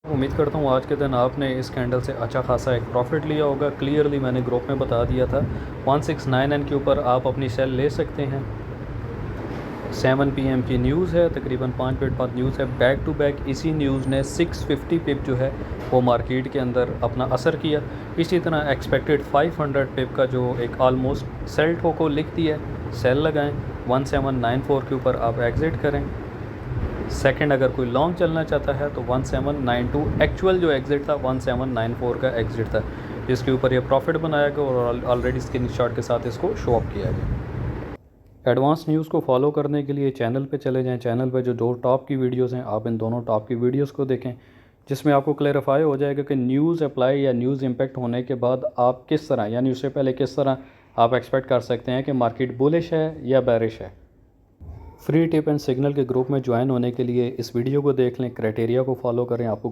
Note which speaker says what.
Speaker 1: उम्मीद करता हूँ आज के दिन आपने इस कैंडल से अच्छा खासा एक प्रॉफिट लिया होगा। क्लियरली मैंने ग्रुप में बता दिया था 169N के ऊपर आप अपनी सेल ले सकते हैं। 7 PM की न्यूज़ है, तकरीबन 5 मिनट बाद न्यूज़ है। बैक टू बैक इसी न्यूज़ ने 650 पिप जो है वो मार्केट के अंदर अपना असर किया। इसी तरह एक्सपेक्टेड 500 पिप का जो एक ऑलमोस्ट सेल ठो को लिख दिया, सेल लगाएं। 1794 के ऊपर आप एग्ज़िट करें। सेकंड अगर कोई लॉन्ग चलना चाहता है तो 1792 एक्चुअल जो एग्ज़िट था 1794 का एग्ज़िट था, जिसके ऊपर ये प्रॉफिट बनाया गया और ऑलरेडी स्क्रीनशॉट के साथ इसको शो ऑफ किया गया। एडवांस न्यूज़ को फॉलो करने के लिए चैनल पे चले जाएं। चैनल पे जो दो टॉप की वीडियोस हैं, आप इन दोनों टॉप की वीडियोस को देखें, जिसमें आपको क्लेरिफाई हो जाएगा कि न्यूज़ अप्लाई या न्यूज़ इम्पैक्ट होने के बाद आप किस तरह, यानी उससे पहले किस तरह आप एक्सपेक्ट कर सकते हैं कि मार्केट बुलिश है या बेरिश है। फ्री टिप एंड सिग्नल के ग्रुप में ज्वाइन होने के लिए इस वीडियो को देख लें, क्राइटेरिया को फॉलो करें। आपको